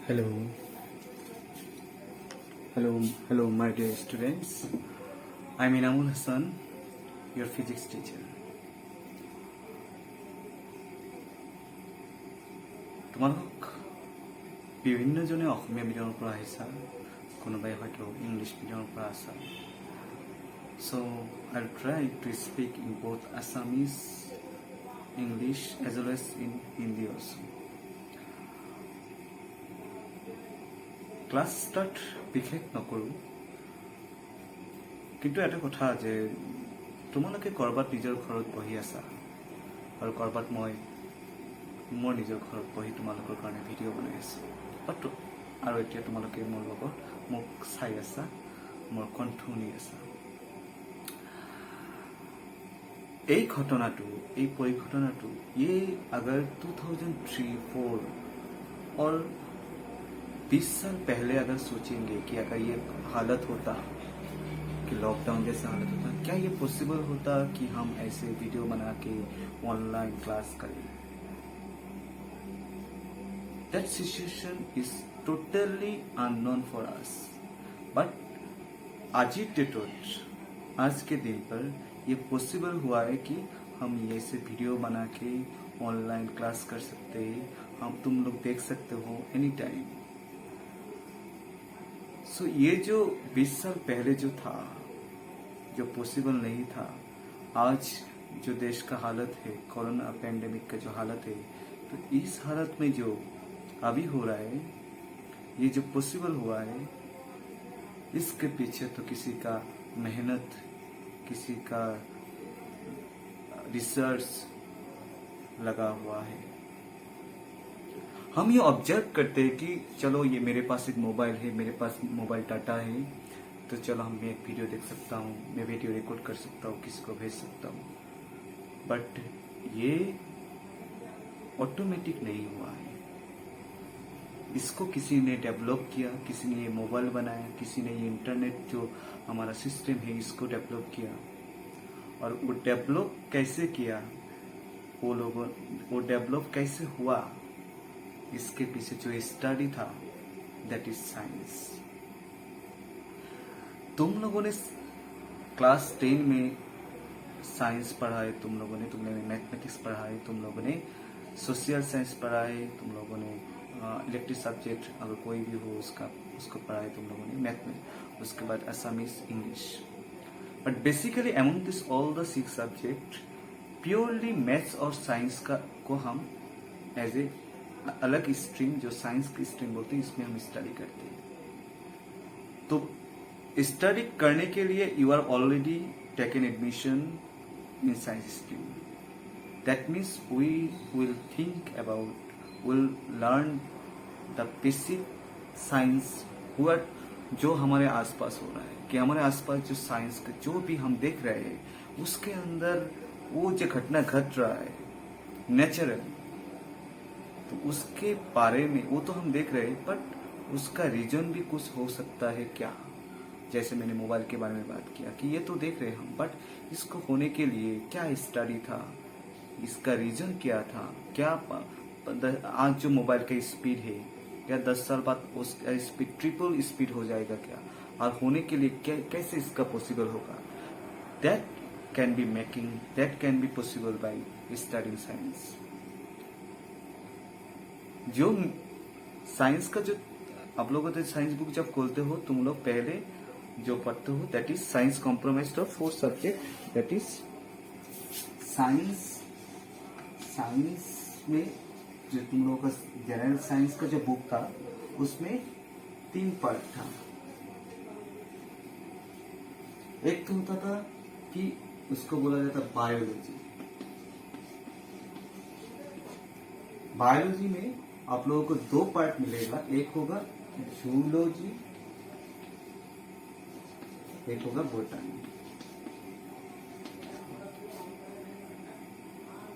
Hello, hello, my dear students. I'm Inamul Hassan, your physics teacher. তোমালোক বিভিন্ন জনে অসমীয়া মিডিয়ামৰ পৰা আহিছা, কোনোবাই হয়তো ইংলিছ মিডিয়ামৰ পৰা আছা. So I'll try to speak in both Assamese, English as well as in Hindi also. Class start বিশেষ নকৰোঁ, কিন্তু এটা কথা যে তোমালোকে ক'ৰবাত নিজৰ ঘৰত বহি আছা আৰু ক'ৰবাত মই মোৰ নিজৰ ঘৰত বহি তোমালোকৰ কাৰণে ভিডিঅ' বনাই আছোঁ, আৰু এতিয়া তোমালোকে মোৰ লগত মোক চাই আছা, মোৰ কণ্ঠ শুনি আছা. এই ঘটনাটো, এই পৰিঘটনাটো अगर 2003-4 और 20 साल पहले अगर सोचेंगे कि अगर ये हालत होता कि लॉकडाउन जैसा हालत होता, क्या ये पॉसिबल होता कि हम ऐसे वीडियो बना के ऑनलाइन क्लास करें? That situation is totally unknown for us. But आज ही डेट, आज के दिन पर ये पॉसिबल हुआ है कि हम ये से वीडियो बना के ऑनलाइन क्लास कर सकते हैं. हम तुम लोग देख सकते हो एनी टाइम. सो ये जो 20 साल पहले जो था, जो पॉसिबल नहीं था, आज जो देश का हालत है, कोरोना पेंडेमिक का जो हालत है, तो इस हालत में जो अभी हो रहा है, ये जो पॉसिबल हुआ है, इसके पीछे तो किसी का मेहनत, किसी का रिसर्च लगा हुआ है. हम ये ऑब्जर्व करते हैं कि चलो ये मेरे पास एक मोबाइल है, मेरे पास मोबाइल डाटा है, तो चलो हम मैं एक वीडियो देख सकता हूँ, मैं वीडियो रिकॉर्ड कर सकता हूँ, किसी को भेज सकता हूँ. बट ये ऑटोमेटिक नहीं हुआ है. इसको किसी ने डेवलप किया, किसी ने ये मोबाइल बनाया, किसी ने ये इंटरनेट जो हमारा सिस्टम है इसको डेवलप किया. और वो डेवलप कैसे किया, वो डेवलप कैसे हुआ, इसके पीछे जो स्टडी था, दैट इज साइंस. तुम लोगों ने क्लास 10 में साइंस पढ़ा है, तुम लोगों ने मैथमेटिक्स पढ़ा है, तुम लोगों ने सोशल साइंस पढ़ा है, तुम लोगों ने इलेक्टिव सब्जेक्ट अगर कोई भी हो उसको पढ़ा है, तुम लोगों ने मैथमेटिक्स, उसके बाद Assamese, English. But basically among this all the 6 subject, purely maths और साइंस को हम एज ए अलग स्ट्रीम, जो साइंस की स्ट्रीम बोलते हैं, इसमें हम स्टडी करते हैं. तो स्टडी करने के लिए you are already taken admission in science stream. That means we will think about, will learn the basic science जो हमारे आसपास हो रहा है, कि हमारे आसपास जो साइंस का जो भी हम देख रहे हैं, उसके अंदर वो जो घटना घट रहा है नेचुरल, तो उसके बारे में वो तो हम देख रहे हैं, बट उसका रीजन भी कुछ हो सकता है क्या. जैसे मैंने मोबाइल के बारे में बात किया कि ये तो देख रहे हैं हम, बट इसको होने के लिए क्या स्टडी था, इसका रीजन क्या था, क्या आज जो मोबाइल का स्पीड है, क्या 10 साल बाद उसका स्पीड ट्रिपल स्पीड हो जाएगा क्या, और होने के लिए कैसे इसका पॉसिबल होगा. That can be possible by studying science. जो साइंस का जो आप लोगों को साइंस बुक जब खोलते हो, तुम लोग पहले जो पढ़ते हो, that is science compromised of 4 subject, that is science में जो तुम लोगों का जनरल साइंस का जो बुक था, उसमें 3 पार्ट था. एक तो होता था कि उसको बोला जाता बायोलॉजी. बायोलॉजी में आप लोगों को 2 पार्ट मिलेगा, एक होगा जूलॉजी, एक होगा बोटनी.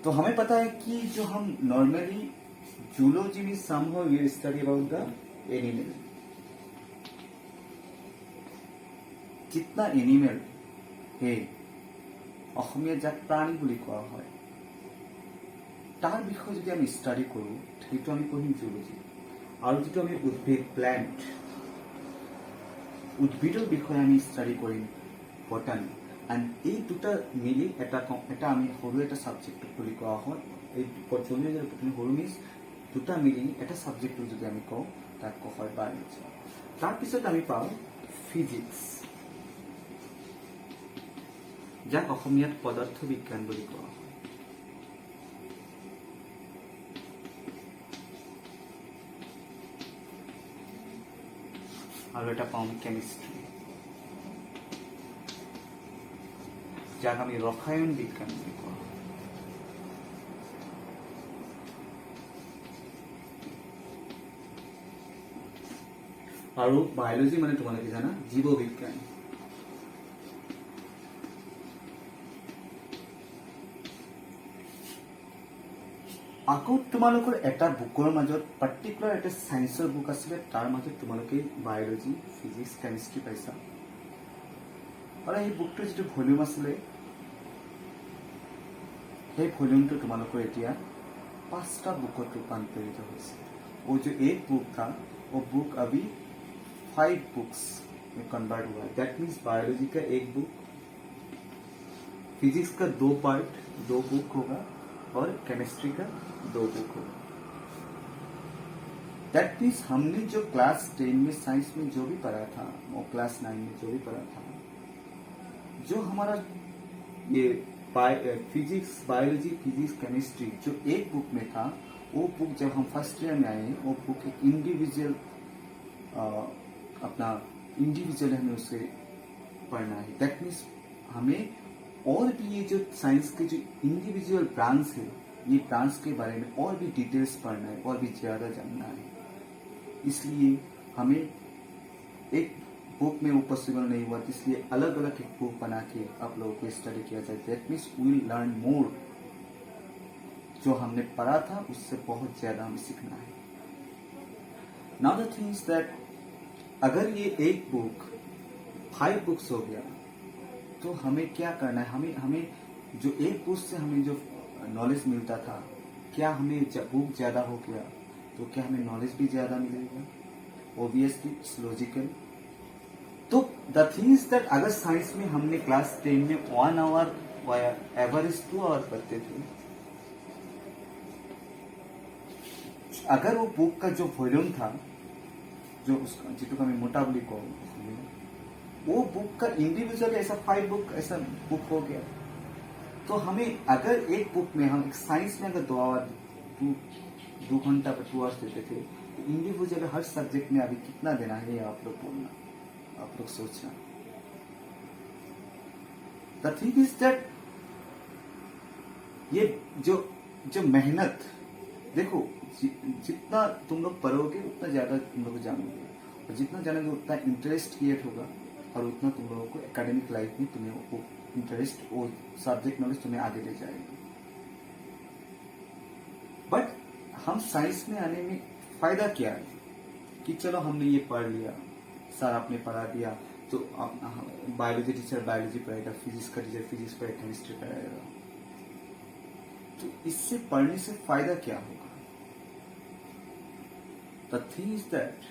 तो हमें पता है कि जो हम नॉर्मली जूलॉजी में somehow we study about the animal. जितना एनिमेल है অসমীয়া যাক প্ৰাণী বুলি কোৱা হয়, তাৰ বিষয়ে যদি আমি স্টাডি কৰোঁ, সেইটো আমি পঢ়িম জুলজি. আৰু যিটো আমি উদ্ভিদ প্ল্যান্ট উদ্ভিদৰ বিষয়ে আমি ষ্টাডি কৰিম বটানি এণ্ড এই দুটা মিলি এটা আমি সৰু এটা ছাবজেক্ট বুলি কোৱা হয় এই বটানি সৰু মিছ দুটা মিলি এটা ছাবজেক্ট যদি আমি কওঁ তাক কোৱা হয় বায়'লজি তাৰপিছত আমি পাওঁ ফিজিক্স যাক অসমীয়াত পদাৰ্থ বিজ্ঞান বুলি কোৱা হয় আৰু এটা পাওঁ কেমিষ্ট্ৰি যাক আমি ৰসায়ন বিজ্ঞান বুলি কোৱা হয় আৰু বায়'লজি মানে তোমালোকে জানা জীৱ বিজ্ঞান আকৌ তোমালোকৰ এটা বুকৰ মাজত পাৰ্টিকুলাৰ এটা সায়েন্সৰ বুক আছিলে তাৰ মাজত তোমালোকে বায়'লজি ফিজিক্স কেমিষ্ট্ৰি পাইছা আৰু এই বুকটোৰ যিটো ভলিউম আছিলে সেই ভলিউমটো তোমালোকৰ এতিয়া 5টা बुकत रूपांतरित होइছে वो जो एक बुक था वो बुक अभी 5 बुक्स में कन्वर्ट हुआ है दैट मीन्स बायोलॉजी का एक बुक फिजिक्स का 2 पार्ट 2 बुक होगा और केमिस्ट्री का 2 बुक होगा दैट मीन्स हमने जो क्लास 10 में साइंस में जो भी पढ़ा था वो क्लास 9 में जो भी पढ़ा था जो हमारा ये फिजिक्स बायोलॉजी फिजिक्स केमिस्ट्री जो एक बुक में था वो बुक जब हम फर्स्ट ईयर में आए वो बुक एक इंडिविजुअल अपना इंडिविजुअल हमें उसे पढ़ना है दैट मीन्स हमें और भी ये जो साइंस के जो इंडिविजुअल ब्रांच है ये ब्रांच के बारे में और भी डिटेल्स पढ़ना है और भी ज़्यादा जानना है इसलिए हमें एक बुक में वो पॉसिबल नहीं हुआ इसलिए अलग अलग एक बुक बना के आप लोगों को स्टडी किया जाए that means we learn more जो हमने पढ़ा था उससे बहुत ज़्यादा हमें सीखना है now the thing is that अगर ये एक बुक 5 बुक्स हो गया तो हमें क्या करना है हमें जो एक बुक से हमें जो नॉलेज मिलता था क्या हमें बुक ज़्यादा हो गया तो क्या हमें नॉलेज भी ज़्यादा मिलेगा ऑब्वियसली इट्स लॉजिकल तो द थिंग इज दैट अगर साइंस में हमने क्लास 10 में 1 आवर एवरेज 2 आवर पढ़ते थे अगर वो बुक का जो वॉल्यूम था जो उसका जिसको हमें मोटा बोली को वो बुक का इंडिविजुअल ऐसा 5 बुक ऐसा बुक हो गया तो हमें अगर एक बुक में हम एक साइंस में अगर 2 आवर 2 घंटा पर 2 आवर्स देते थे तो इंडिविजुअल हर सब्जेक्ट में अभी कितना देना है ये आप लोग बोलना आप लोग सोचना द थिंग इज दैट ये जो मेहनत देखो जितना तुम लोग पढ़ोगे उतना ज्यादा तुम लोग जानोगे और जितना जानोगे उतना इंटरेस्ट क्रिएट होगा और उतना तुम लोगों को एकेडमिक लाइफ में तुम्हें वो इंटरेस्ट वो सब्जेक्ट नॉलेज तुम्हें आगे ले जाएगा बट हम साइंस में आने में फायदा क्या है कि चलो हमने ये पढ़ लिया सर आपने पढ़ा दिया तो बायोलॉजी टीचर बायोलॉजी पढ़ाएगा फिजिक्स का टीचर फिजिक्स पढ़ाएगा केमिस्ट्री पढ़ाएगा तो इससे पढ़ने से फायदा क्या होगा द थिंग इज दैट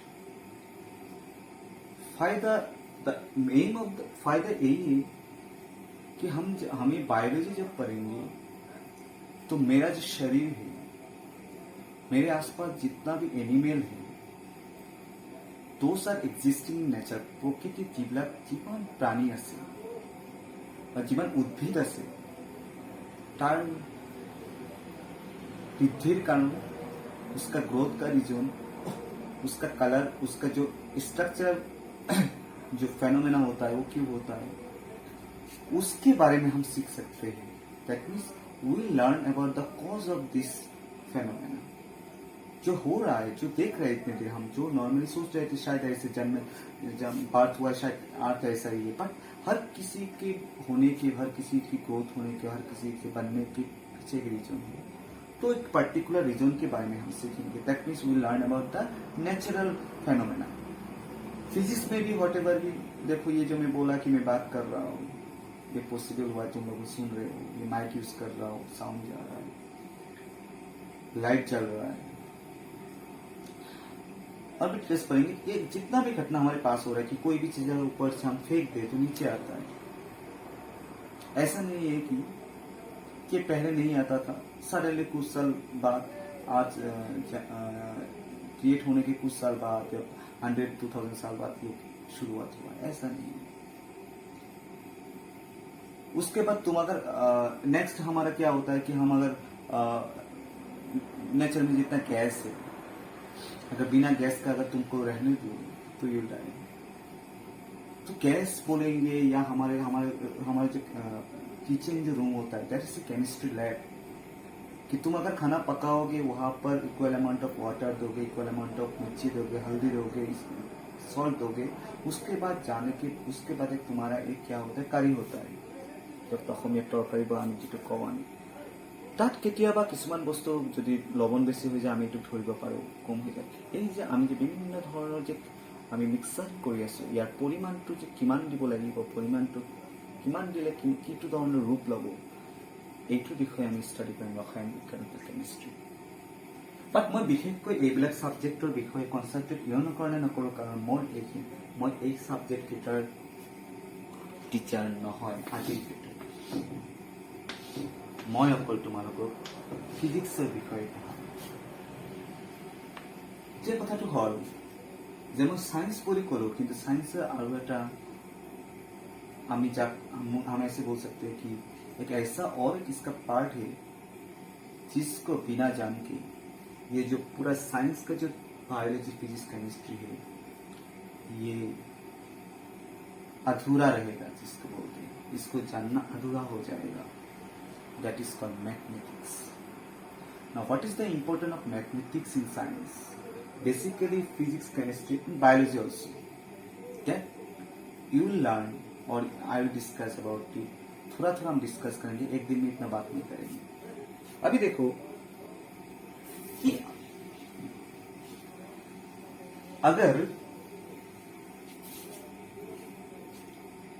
फायदा द एम ऑफ द फायदा यही है कि हमें बायोलॉजी जब पढ़ेंगे तो मेरा जो शरीर है मेरे आसपास जितना भी एनिमल है those are existing in nature প্রকৃতিত যিবিলাক যিমান প্ৰাণী আছে বা যিমান উদ্ভিদ আছে তাৰ বৃদ্ধিৰ कारण उसका ग्रोथ का रीजन उसका कलर उसका जो स्ट्रक्चर जो फेनोमेना होता है वो क्यों होता है उसके बारे में हम सीख सकते हैं that means we learn about the cause of this phenomena जो हो रहा है जो देख रहे इतने देर हम जो नॉर्मली सोच रहे थे शायद ऐसे जन्म बर्थ हुआ शायद अर्थ ऐसा ही है बट हर किसी के होने के हर किसी की ग्रोथ होने के हर किसी के बनने के पीछे के रीजन है तो एक पर्टिकुलर रीजन के बारे में हम सीखेंगे that means we learn about the natural phenomena physics में भी वॉट एवर भी देखो ये जो मैं बोला कि मैं बात कर रहा हूँ ये पॉसिबल हुआ तुम लोग सुन रहे हो ये माइक यूज कर रहा हूँ साउंड जा रहा है लाइट चल रहा है और भी ट्रेस पढ़ेंगे। ये जितना भी घटना हमारे पास हो रहा है कि कोई भी चीज अगर ऊपर से हम फेंक दे तो नीचे आता है, ऐसा नहीं है कि पहले नहीं आता था, सडनली कुछ साल बाद आज क्रिएट होने के कुछ साल बाद 100-2000 साल बाद ये शुरुआत हुआ, ऐसा नहीं है। उसके बाद तुम अगर नेक्स्ट हमारा क्या होता है कि हम अगर नेचर में जितना गैस है, अगर बिना गैस का अगर तुमको रहने दो तो यू डाई। तो गैस बोलेंगे या हमारे हमारे हमारे जो किचन जो रूम होता है, that is a chemistry lab. कि तुम अगर खाना पकाओगे वहां पर इक्वल अमाउंट ऑफ वाटर दोगे, इक्वल अमाउंट ऑफ मिर्ची दोगे, हल्दी दोगे, सॉल्ट दोगे, उसके बाद उसके बाद एक तुम्हारा एक क्या होता है, करी होता है। जब অসমীয়া তৰকাৰী বা আমি যিটো কওঁ আমি, তাত কেতিয়াবা কিছুমান বস্তু যদি লৱণ বেছি হৈ যায় আমি এইটো ধৰিব পাৰোঁ, কম হৈ যায়। এই যে আমি যে বিভিন্ন ধৰণৰ যে আমি মিক্সাৰ কৰি আছোঁ, ইয়াৰ পৰিমাণটো যে কিমান দিব লাগিব, পৰিমাণটো কিমান দিলে কিটো ধৰণৰ ৰূপ ল'ব, এইটোৰ বিষয়ে আমি ষ্টাডি কৰিম ৰসায়ন বিজ্ঞান কেমিষ্ট্ৰি। বাট মই বিশেষকৈ এইবিলাক ছাবজেক্টৰ বিষয়ে কনচেনট্ৰেট ইয়নৰ কাৰণে নকৰোঁ, কাৰণ মই এই ছাবজেক্ট কেইটাৰ টিচাৰ নহয় আজিৰ ভিতৰত। মই অকল তোমালোকক ফিজিক্সৰ বিষয়ে পঢ়াম। যে কথাটো হ'ল যে মই সায়েন্স পঢ়ি ক'লোঁ, কিন্তু সায়েন্সৰ আৰু এটা हम ऐसे बोल सकते हैं कि एक ऐसा और इसका पार्ट है जिसको बिना जान के ये जो पूरा साइंस का जो बायोलॉजी फिजिक्स केमिस्ट्री है ये अधूरा रहेगा, जिसको बोलते हैं, इसको जानना अधूरा हो जाएगा। That is called mathematics. Now what is the importance of mathematics in science? Basically physics chemistry biology also that you will learn और I will discuss about it. थोड़ा हम डिस्कस करेंगे, एक दिन में इतना बात नहीं करेंगे। अभी देखो कि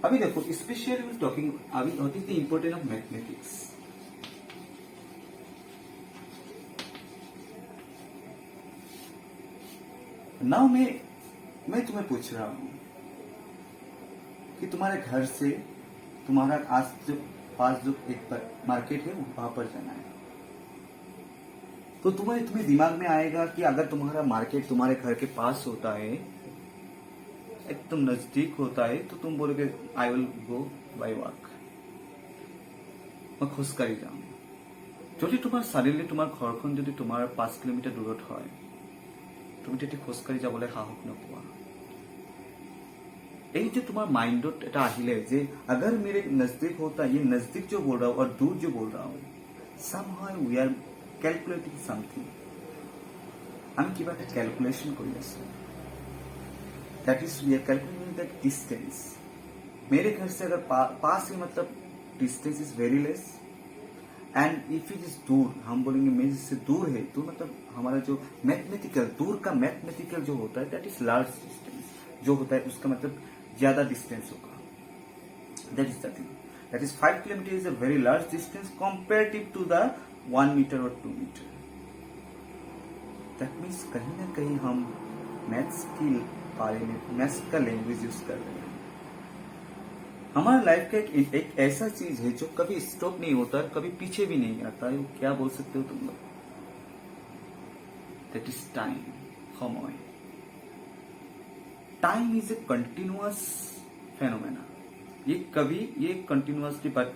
अभी देखो स्पेशली टॉकिंग अभी what is the importance of mathematics. Now मैं तुम्हें पूछ रहा हूं कि तुम्हारे घर से तुम्हारा पास जो एक मार्केट है वहां पर जाना है, तो तुम्हें दिमाग में आएगा कि अगर तुम्हारा मार्केट तुम्हारे घर के पास होता है, एकदम नजदीक होता है, तो तुम बोलोगे I will go bye walk, मैं খোজকাঢ়ি যাম। যদি তোমাৰ সাডেনলি তোমাৰ ঘৰখন যদি তোমাৰ 5 কিলোমিটাৰ দূৰত হয়, তুমি তেতিয়া খোজকাঢ়ি যাবলৈ সাহস নোপোৱা। এই যে तुम्हार माइंडोट এটা আহিলে যে अगर मेरे नजदीक होता, ये नजदीक जो बोल रहा हूँ और दूर जो बोल रहा हूँ, somehow we are calculating something। আমি কিবা এটা ক্যালকুলেশন কৰি আছো। that is we are calculating the distance। मेरे घर से अगर पास है मतलब distance is very less, and if it is दूर, हम बोलेंगे मेरे से दूर है, तो मतलब हमारा जो मैथमेटिकल दूर का मैथमेटिकल जो होता है दैट इज लार्ज डिस्टेंस, जो होता है उसका मतलब ज्यादा डिस्टेंस होगा। That is the thing, that is 5 kilometre is a very large distance comparative to the 1 metre और 2 मीटर। दैट मीन्स कहीं ना कहीं हम मैथ्स की बारे में मैथ्स का लैंग्वेज यूज कर रहे हैं। हमारा लाइफ का एक ऐसा चीज है जो कभी स्टॉप नहीं होता, कभी पीछे भी नहीं आता है। क्या बोल सकते हो तुम लोग? दैट इज टाइम, समय। Time is a continuous phenomena. ये कंटिन्यूअसली बात,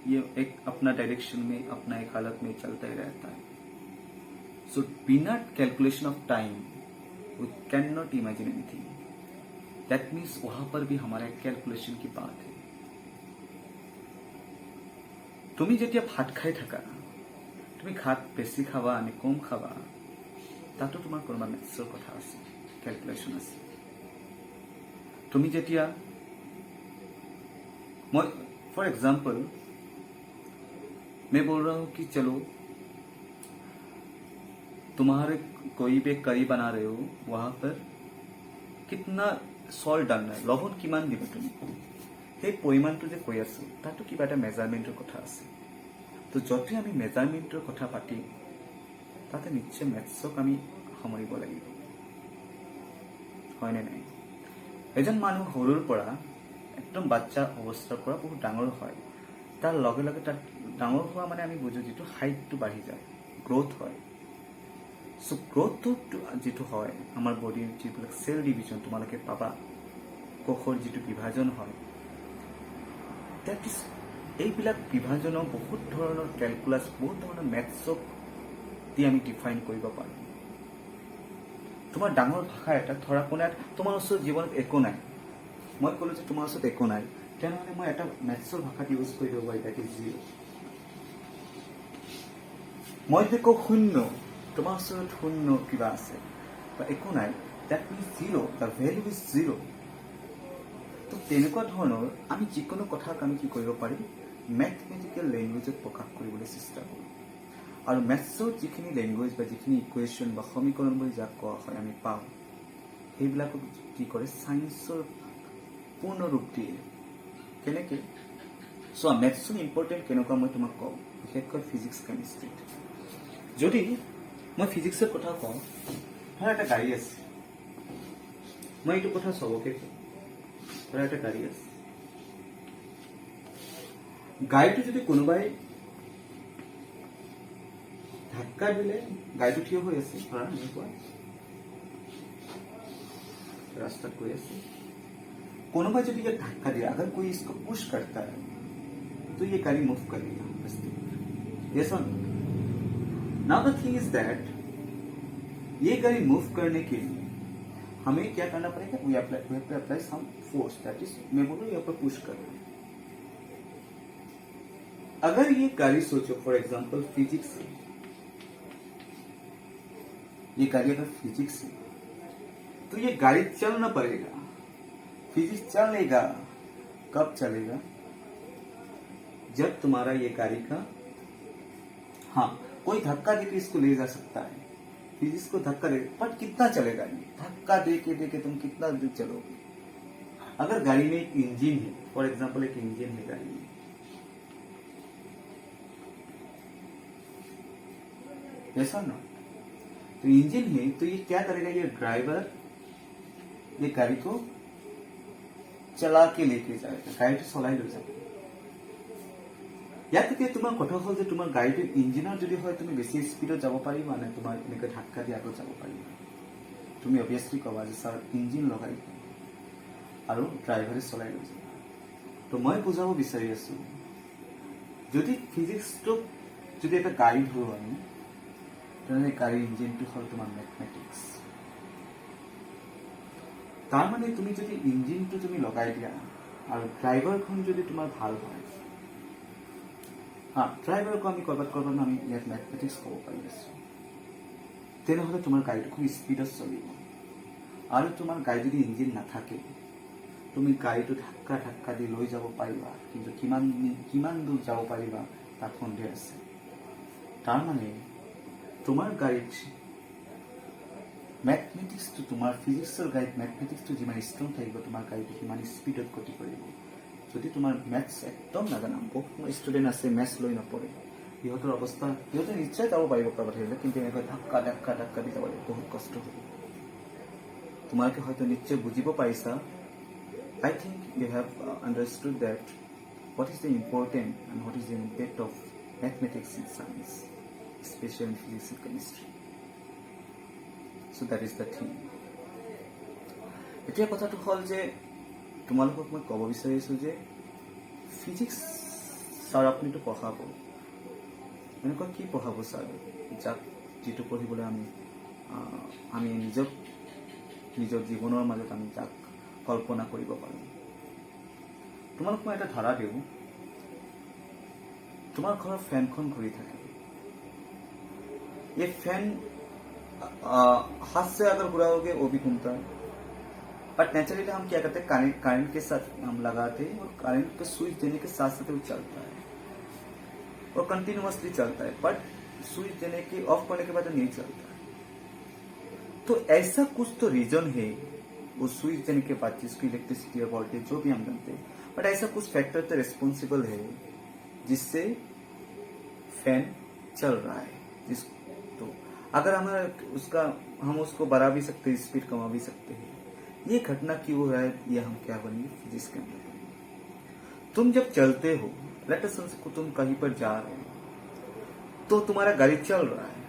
ये एक अपना डायरेक्शन में, अपना एक हालत में चलता ही रहता है। सो बिना calculation of time we can not imagine anything. That means वहां पर भी हमारा कैलकुलेशन की बात है। তুমি যেতিয়া ভাত খাই থাকা, তুমি ভাত বেছি খাবা নে কম খাবা, তাতো তোমাৰ কোনোবা মেথছৰ কথা আছে, ক্যালকুলেশন আছে। তুমি যেতিয়া फॉर एग्जाम्पल मैं बोल रहा हूं कि चलो तुम्हारे कोई भी करी बना रहे हो, वहां पर कितना सॉल्ट डालना है, लवण किमान दिबा তুমি, সেই পৰিমাণটো যে কৈ আছো তাতো কিবা এটা মেজাৰমেণ্টৰ কথা আছে। তো যদি আমি মেজাৰমেণ্টৰ কথা পাতিম তাতে নিশ্চয় মেথছক আমি সামৰিব লাগিব। হয়নে নাই? এজন মানুহ সৰুৰ পৰা একদম বাচ্চা অৱস্থাৰ পৰা বহুত ডাঙৰ হয়, তাৰ লগে লগে তাত ডাঙৰ হোৱা মানে আমি বুজো যিটো হাইটটো বাঢ়ি যায়, গ্ৰ'থ হয়। চ' গ্ৰ'থটো যিটো হয় আমাৰ বডিৰ যিবিলাক চেল ডিভিজন তোমালোকে পাবা, কোষৰ যিটো বিভাজন হয়, এইবিলাক বিভাজনৰ বহুত ধৰণৰ কেলকুলাছ, বহুত ধৰণৰ মেথছক দি আমি ডিফাইন কৰিব পাৰোঁ। তোমাৰ ডাঙৰ ভাষা এটা ধৰা কোনে তোমাৰ ওচৰত জীৱনত একো নাই, মই ক'লো যে তোমাৰ ওচৰত একো নাই, তেনেহ'লে মই এটা মেথছৰ ভাষাত ইউজ কৰি দিব পাৰি, দ্যাট ইজ জিৰ'। মই যদি কওঁ শূন্য, তোমাৰ ওচৰত শূন্য কিবা আছে বা একো নাই, দ্যাট মিনছ জিৰ', দ্য ভেলু ইজ জিৰ'। তো তেনেকুৱা ধৰণৰ আমি যিকোনো কথাক আমি কি কৰিব পাৰিম, মেথমেটিকেল লেংগুৱেজত প্ৰকাশ কৰিবলৈ চেষ্টা কৰোঁ। আৰু মেথছৰ যিখিনি লেংগুৱেজ বা যিখিনি ইকুৱেশ্যন বা সমীকৰণ বুলি যাক কোৱা হয় আমি পাওঁ, সেইবিলাকক কি কৰে ছায়েন্সৰ পূৰ্ণ ৰূপ দিয়ে। কেনেকৈ? চোৱা, মেথছৰ ইম্পৰ্টেণ্ট কেনেকুৱা মই তোমাক কওঁ, বিশেষকৈ ফিজিক্স কেমিষ্ট্ৰিত। যদি মই ফিজিক্সৰ কথা কওঁ, ধৰা এটা গাড়ী আছে, মই এইটো কথা চবকে কওঁ, ধৰা এটা গাড়ী আছে, গাড়ীটো যদি কোনোবাই ধাক্কা দিলে, গাড়ীটো থিয় হৈ আছে, ধৰা এনেকুৱা रास्ता कोई ऐसे कोनोबा जब ये धक्का दिया, अगर कोई इसको पुश करता है तो ये गाड़ी मूव करेगा रास्ते पर। यस और no? Now the thing is that ये गाड़ी मूव करने के लिए हमें क्या करना पड़ेगा? We have to apply some force, that is मैं बोलूं यहाँ पर पुश कर रहा हूं। अगर ये गाड़ी सोचो फॉर एग्जांपल फिजिक्स है, ये गाड़ी अगर फिजिक्स है तो ये गाड़ी चलना पड़ेगा। फिजिक्स चलेगा, कब चलेगा? जब तुम्हारा ये गाड़ी का कोई धक्का देके इसको ले जा सकता है, फिजिक्स को धक्का दे, बट कितना चलेगा? ये धक्का देके तुम कितना दूर चलोगे? अगर गाड़ी में एक इंजन है, फॉर एग्जांपल एक इंजन है गाड़ी में, ऐसा ना, तो इंजन है तो ये क्या करेगा? ये ड्राइवर ये गाड़ी को चला के लेके जाएगा, गाड़ी चलाई ले जाएगा। ইয়াত তেতিয়া তোমাৰ কথা হ'ল যে তোমাৰ গাড়ীটোৰ ইঞ্জিনৰ যদি হয় তুমি বেছি স্পীডত যাব পাৰিবা নে তোমাৰ এনেকৈ ধাক্কা দি আগত যাব পাৰিবা? তুমি অবভিয়াছলি ক'বা যে ছাৰ ইঞ্জিন লগাই আৰু ড্ৰাইভাৰে চলাই লৈ যাব। তো মই বুজাব বিচাৰি আছো, যদি ফিজিক্সটোক যদি এটা গাড়ী ধৰোঁ আমি, তেনেহ'লে গাড়ীৰ ইঞ্জিনটো হ'ল তোমাৰ মেথমেটিক্স। তাৰ মানে তুমি যদি ইঞ্জিনটো তুমি লগাই দিয়া আৰু ড্ৰাইভাৰখন যদি তোমাৰ ভাল হয়, ড্ৰাইভাৰক আমি ক'ৰবাত আমি ইয়াত মেথমেটিক্স ক'ব পাৰি আছো, তেনেহ'লে তোমাৰ গাড়ীটো খুব স্পীডত চলিব। আৰু তোমাৰ গাড়ী যদি ইঞ্জিন নাথাকে, তুমি গাড়ীটো ধাক্কা দি লৈ যাব পাৰিবা, কিন্তু কিমান দূৰ যাব পাৰিবা তাত সন্দেহ আছে। তাৰ মানে তোমাৰ গাড়ীত মেথমেটিক্সটো, তোমাৰ ফিজিক্সৰ গাড়ীত মেথমেটিক্সটো যিমান ষ্ট্ৰং থাকিব, তোমাৰ গাড়ীটো সিমান স্পীডত গতি কৰিব। যদি তোমাৰ মেথছ একদম নাজানা, বহুত ষ্টুডেণ্ট আছে মেথছ লৈ নপঢ়ে, সিহঁতৰ অৱস্থা, সিহঁতে নিশ্চয় যাব পাৰিব ক'ৰবাত আহিলে, কিন্তু এনেকৈ ধাক্কা দি যাব লাগিব, বহুত কষ্ট হ'ব। তোমালোকে হয়তো নিশ্চয় বুজিব পাৰিছা। I think you have understood that what is the important and what is the impact of mathematics in science, especially in physics and chemistry. So that is the thing. এতিয়া কথাটো হ'ল যে তোমালোকক মই ক'ব বিচাৰিছোঁ যে ফিজিক্স ছাৰ আপুনিতো পঢ়াব, এনেকুৱা কি পঢ়াব ছাৰ যিটো পঢ়িবলৈ আমি নিজৰ জীৱনৰ মাজত আমি যাক কল্পনা কৰিব পাৰোঁ। তোমালোক মই এটা ধাৰা দিওঁ, তোমাৰ ঘৰৰ ফেনখন ঘূৰি থাকে, ये फैन हाथ से अगर घुराओगे वो भी घूमता है, बट नेचुरली हम क्या करते हैं, करंट के साथ हम लगाते हैं और करंट पे स्विच देने के साथ साथ वो चलता है और कंटिन्यूअसली चलता है, बट स्विच देने के ऑफ करने के बाद नहीं चलता है। तो ऐसा कुछ तो रीजन है वो स्विच देने के बाद, जिसकी इलेक्ट्रिसिटी और वोल्टेज जो भी हम जानते हैं, बट ऐसा कुछ फैक्टर तो रिस्पॉन्सिबल है जिससे फैन चल रहा है। तो अगर हम उसको बढ़ा भी सकते हैं, स्पीड कमा भी सकते हैं, ये घटना क्यों हो रहा है, ये हम क्या बनेंगे, फिजिक्स के अंदर बनेंगे। तुम जब चलते हो, लेट अस सपोज तुम कहीं पर जा रहे हो, तो तुम्हारा गाड़ी चल रहा है,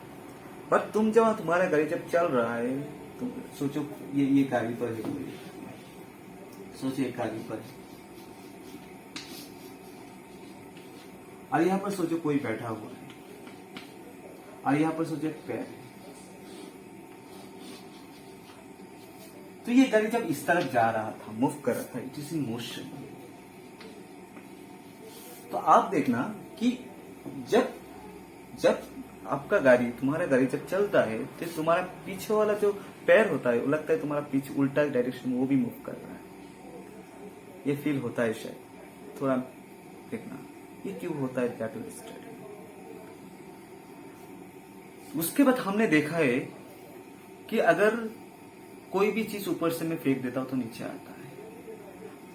बट तुम जब तुम्हारा गाड़ी जब चल रहा है, तुम सोचो ये गाड़ी पर है कोई, सोचो एक गाड़ी पर है, और यहाँ पर सोचो कोई बैठा हुआ है, और यहाँ पर सोचो एक पैर है। तो ये गाड़ी जब इस तरफ जा रहा था, मूव कर रहा था, इट इज इन मोशन। तो आप देखना कि जब जब आपका गाड़ी, तुम्हारा गाड़ी जब चलता है, तो तुम्हारा पीछे वाला जो पैर होता है, वो लगता है तुम्हारा पीछे उल्टा डायरेक्शन में वो भी मूव कर रहा है। ये फील होता है शायद, थोड़ा देखना ये क्यों होता है, दैट विल स्टडी। उसके बाद हमने देखा है कि अगर कोई भी चीज ऊपर से मैं फेंक देता हूं तो नीचे आता है,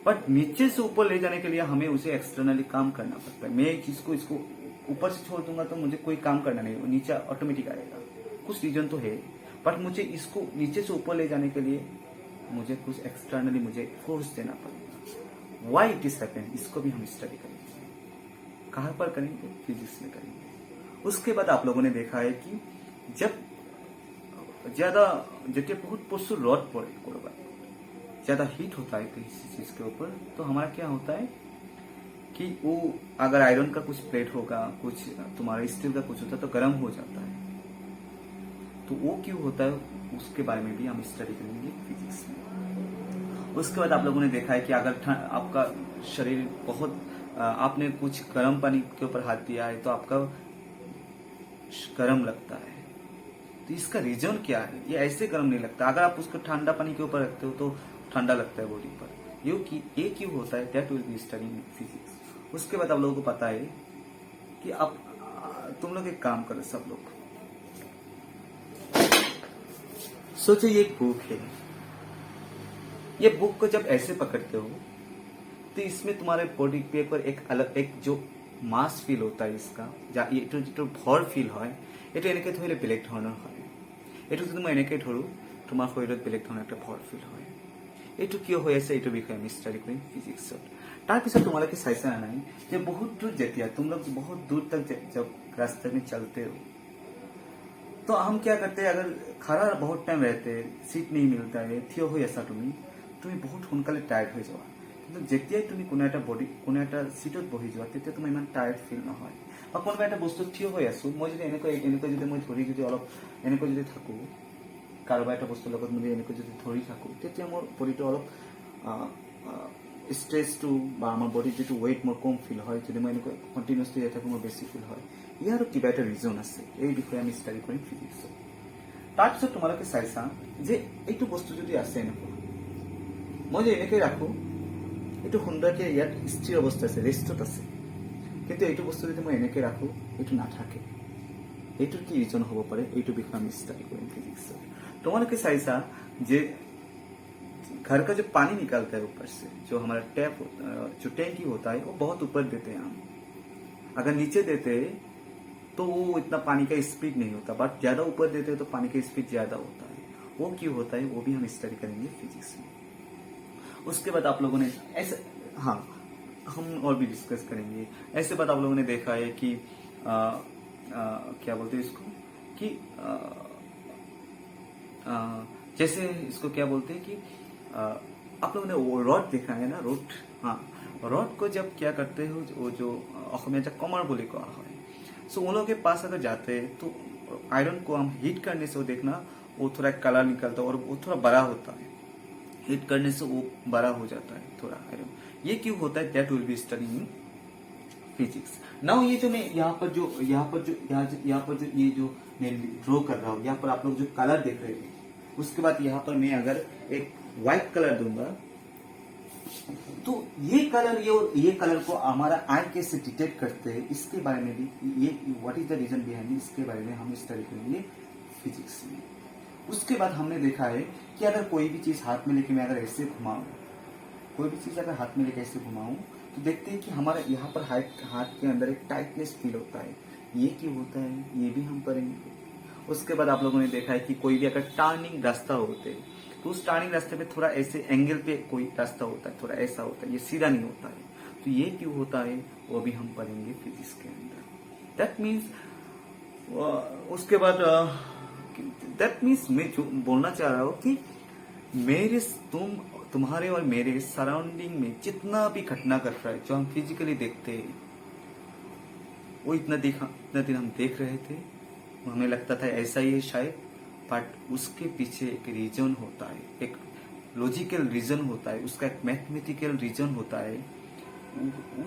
बट नीचे से ऊपर ले जाने के लिए हमें उसे एक्सटर्नली काम करना पड़ता है। मैं एक चीज को इसको ऊपर से छोड़ दूंगा तो मुझे कोई काम करना नहीं, वो नीचे ऑटोमेटिक आएगा। कुछ रीजन तो है, बट मुझे इसको नीचे से ऊपर ले जाने के लिए मुझे कुछ एक्सटर्नली मुझे फोर्स देना पड़ेगा। व्हाई इट इज हैपन, इसको भी हम स्टडी करेंगे। कहां पर करेंगे, फिजिक्स में करेंगे। उसके बाद आप लोगों ने देखा है कि जब ज्यादा जब बहुत प्रचुर रड पड़े, ज्यादा हीट होता है किसी चीज के ऊपर, तो हमारा क्या होता है कि वो अगर आयरन का कुछ प्लेट होगा, कुछ तुम्हारा स्टील का कुछ होता है, तो गर्म हो जाता है। तो वो क्यों होता है, उसके बारे में भी हम स्टडी करेंगे फिजिक्स में। उसके बाद आप लोगों ने देखा है कि अगर आपका शरीर बहुत आपने कुछ गर्म पानी के ऊपर हाथ दिया है तो आपका गर्म लगता है। तो इसका रीजन क्या है, ये ऐसे गर्म नहीं लगता। अगर आप उसको ठंडा पानी के ऊपर रखते हो तो ठंडा लगता है बॉडी पर। ये क्यों होता है, that will be study in physics. उसके बाद आप लोगों को पता है कि आप तुम लोग एक काम करो, सब लोग सोचो ये एक बुक है। ये बुक को जब ऐसे पकड़ते हो तो इसमें तुम्हारे बॉडी पे पर एक अलग एक जो मास फील होता है इसका, जो भर ফিল হয়, এটা এনেকে ধৰিলে বেলেগ ধৰণৰ হয়। এইটো যদি মই এনেকে ধৰো, তোমাৰ শৰীৰত বেলেগ ধৰণৰ একটা ভৰ ফিল হয়। এইটো কিয় হৈ আছে, এইটো বিষয়ে আমি ষ্টাডি কৰিম ফিজিক্সত। তাৰপিছত তোমালোকে চাইছা নাই যে বহুত দূৰ যেতিয়া तुम लोग बहुत दूर तक जब रास्ते में चलते हो, तो हम क्या करते हैं, अगर खड़ा बहुत टाइम रहते, सीट नहीं मिलता है, থিয় হৈ আছা তুমি বহুত সোনকালে টায়াৰ্ড হৈ যাবা। কিন্তু যেতিয়াই তুমি কোনো এটা সিটত বহি যোৱা, তেতিয়া তোমাৰ ইমান টায়াৰ্ড ফিল নহয়। বা কোনোবা এটা বস্তু থিয় হৈ আছো, মই যদি এনেকৈ যদি মই ধৰি যদি অলপ এনেকৈ যদি থাকো, কাৰোবা এটা বস্তুৰ লগত মই এনেকৈ যদি ধৰি থাকো, তেতিয়া মোৰ বডিটো অলপ স্ট্ৰেছটো বা আমাৰ বডিৰ যিটো ৱেইট মোৰ কম ফিল হয়। যদি মই এনেকৈ কণ্টিনিউছলি যাই থাকো, মোৰ বেছি ফিল হয়। ইয়াৰো কিবা এটা ৰিজন আছে, এই বিষয়ে আমি ষ্টাডি কৰিম ফিজিক্সত। তাৰপিছত তোমালোকে চাইছা যে এইটো বস্তু যদি আছে এনেকুৱা, মই যদি এনেকৈ ৰাখো, এইটো সুন্দৰকে ইয়াত স্থিৰ অৱস্থা আছে, ৰেষ্টত আছে। কিন্তু এইটো বস্তু যদি মই এনেকে ৰাখো, এইটো নাথাকে। এইটোৰ কি ৰিজন হ'ব পাৰে, এইটো বিষয়ে আমি ষ্টাডি কৰিম फिजिक्स। তোমালোকে চাইছা যে घर का जो पानी निकलता है ऊपर से, जो हमारा टैप जो टैंकी होता है, वो बहुत ऊपर देते हैं हम। अगर नीचे देते तो वो इतना पानी का स्पीड नहीं होता, बट ज्यादा ऊपर देते तो पानी का स्पीड ज्यादा होता है। वो क्यों होता है, वो भी हम स्टडी करेंगे फिजिक्स में। उसके बाद आप लोगों ने ऐसे, हाँ हम और भी डिस्कस करेंगे। ऐसे बाद आप लोगों ने देखा है कि क्या बोलते हैं इसको, कि जैसे इसको क्या बोलते हैं कि आप लोगों ने वो रॉड देखा है ना, रोड। हाँ, रॉड को जब क्या करते हो, वो जो অসমীয়া कमर बोली कहा है, सो उन लोगों के पास अगर जाते हैं तो आयरन को हम हीट करने से वो देखना वो थोड़ा कलर निकलता है और वो थोड़ा बड़ा होता है। हीट करने से वो बड़ा हो जाता है थोड़ा आयरन। ये क्यों होता है, that will be study in physics. Now ये जो मैं यहाँ पर जो ये जो मैं ड्रॉ कर रहा हूँ, यहाँ पर आप लोग जो कलर देख रहे हैं, उसके बाद यहाँ पर मैं अगर एक व्हाइट कलर दूंगा, तो ये कलर को हमारा आई कैसे डिटेक्ट करते हैं, इसके बारे में भी ये what is the reason behind, इसके बारे में हम स्टडी करेंगे फिजिक्स में। उसके बाद हमने देखा है कि अगर कोई भी चीज हाथ में लेके मैं अगर ऐसे घुमाऊं, कोई भी चीज अगर हाथ में लेके ऐसे घुमाऊं, तो देखते हैं कि हमारा यहाँ पर हाथ के अंदर एक टाइटनेस फील होता है। ये क्यों होता है, ये भी हम करेंगे। उसके बाद आप लोगों ने देखा है कि कोई भी अगर टर्निंग रास्ता होते, तो उस टर्निंग रास्ते पे थोड़ा ऐसे एंगल पे कोई रास्ता होता है, थोड़ा ऐसा होता है, ये सीधा नहीं होता है। तो ये क्यों होता है वो भी हम पढ़ेंगे फिजिक्स के अंदर। दैट मीन्स उसके बाद दैट मीन्स मैं जो बोलना चाह रहा हूँ कि मेरे तुम्हारे और मेरे सराउंडिंग में जितना भी घटना घट रहा है जो हम फिजिकली देखते हैं, वो इतना दिन हम देख रहे थे, हमें लगता था ऐसा ही है शायद, बट उसके पीछे एक रीजन होता है, एक लॉजिकल रीजन होता है, उसका एक मैथमेटिकल रीजन होता है।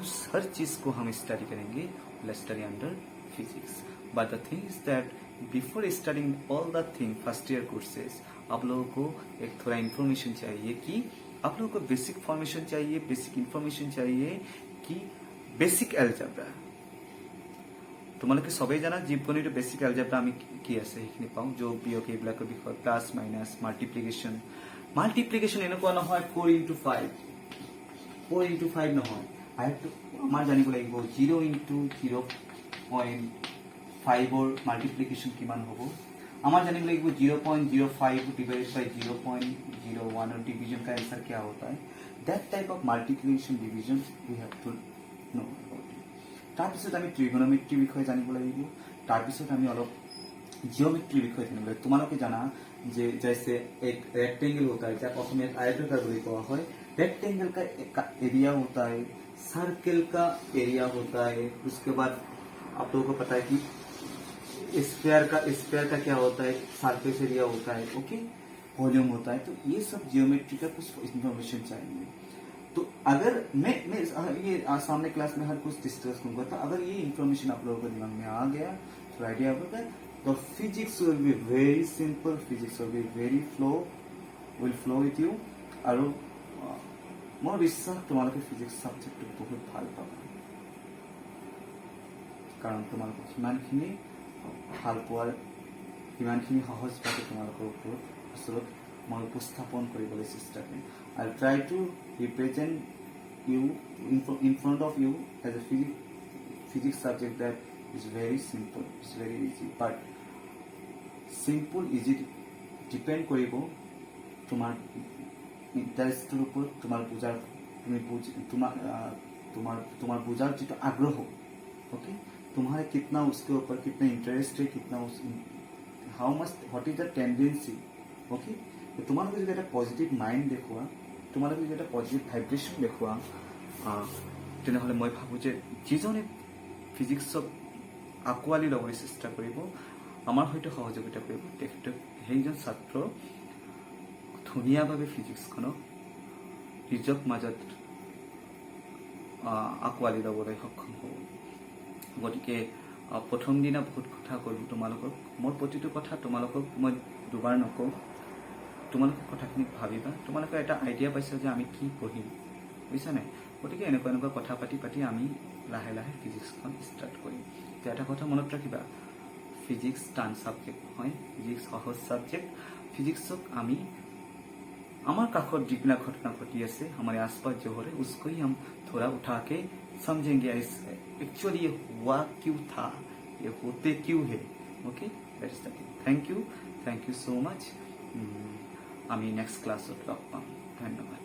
उस हर चीज को हम स्टडी करेंगे, study under physics. But the thing is that before studying all the thing first year courses, आप लोगों को एक थोड़ा इन्फॉर्मेशन चाहिए कि आप लोगों को बेसिक फॉर्मेशन चाहिए, बेसिक इन्फॉर्मेशन चाहिए कि बेसिक एलजेब्रा তোমালোকে সবেই জানা জীবগণিতৰ বেসিক এলজেব্ৰা আমি কি আছে সেইখিনি পাওঁ, যোগ বিয়োগ এইবিলাকৰ বিষয়ে, প্লাছ মাইনাছ মাল্টিপ্লিকেশ্যন এনেকুৱা নহয় 4x5 নহয়, আমাৰ জানিব লাগিব 0x0.5ৰ মাল্টিপ্লিকেশ্যন কিমান হ'ব, আমাৰ জানিব লাগিব 0.05 डिवाइडेड बाय 0.01 और डिवीजन का आंसर क्या होता है। That type of multiplication division we have to know. তাৰপিছত আমি ট্ৰিগোনোমেট্ৰিৰ বিষয়ে জানিব লাগিব, তাৰপিছত আমি অলপ জিঅ'মেট্ৰিৰ বিষয়ে জানিব লাগিব। তোমালোকে জানা যে जैसे एक रेक्टेंगल होता है, जब অসমীয়াত आयताकार বুলি কোৱা হয়, रेक्टेंगल का एरिया होता है, सर्कल का एरिया होता है, उसके बाद आप लोगों को पता है कि स्फीयर का क्या होता है, सरफेस एरिया होता है, ओके, वॉल्यूम होता है। तो ये सब जियोमेट्री का कुछ इंफॉर्मेशन चाहिए। तो अगर मैं ये सामने क्लास में हर कुछ डिस्कस करूंगा, तो अगर ये इन्फॉर्मेशन आप लोगों को दिमाग में आ गया तो आइडिया होगा, तो physics will be very simple, physics will be very will flow with you. और मोर বিশ্বাস তোমালোকে ফিজিক্স সাবজেক্টটো বহুত ভাল পাবা, কাৰণ তোমালোকে সিমানখিনি ভাল পোৱাৰ, সিমানখিনি সহজভাৱে তোমালোকৰ ওচৰত মই উপস্থাপন কৰিবলৈ চেষ্টা কৰিম। I'll try to represent you in front of you as a physics subject that is very simple, it's very easy, but simple easy depend কৰিব তোমাৰ ইণ্টাৰেষ্টৰ ওপৰত, तुम्हार बुझार जो आग्रह हो, ओके, तुम्हारे कितना उसके ऊपर कितना इंटरेस्ट है, कितना how much what is the tendency, okay. তোমালোকে যদি এটা পজিটিভ মাইণ্ড দেখুওৱা, তোমালোকে যদি এটা পজিটিভ ভাইব্ৰেশ্যন দেখুওৱা, তেনেহ'লে মই ভাবোঁ যে যিজনে ফিজিক্সক আঁকোৱালি ল'বলৈ চেষ্টা কৰিব, আমাৰ সৈতে সহযোগিতা কৰিব, তেখেতক সেইজন ছাত্ৰ ধুনীয়াভাৱে ফিজিক্সখনক নিজৰ মাজত আঁকোৱালি ল'বলৈ সক্ষম হ'ব। গতিকে প্ৰথম দিনা বহুত কথা ক'লোঁ তোমালোকক, মোৰ প্ৰতিটো কথা তোমালোকক মই দুবাৰ নকওঁ, তোমালোকে কথাখিনি ভাবিবা, তোমালোকে এটা আইডিয়া পাইছা যে আমি কি পঢ়িম, বুজিছা নাই। গতিকে এনেকুৱা কথা পাতি আমি লাহে লাহে ফিজিক্সখন ষ্টাৰ্ট কৰিম। এতিয়া এটা কথা মনত ৰাখিবা, ফিজিক্স টান ছাবজেক্ট নহয়, ফিজিক্স সহজ ছাবজেক্ট। ফিজিক্সক আমি हमारे काखत जितना घटना घटी है हमारे आसपास जो हो रहे उसको ही हम थोड़ा उठा के समझेंगे, एक्चुअली ये हुआ क्यों था, ये होते क्यों है, okay. That is the thing. Thank you so much. আমি নেক্সট ক্লাছত লগ পাম। ধন্যবাদ।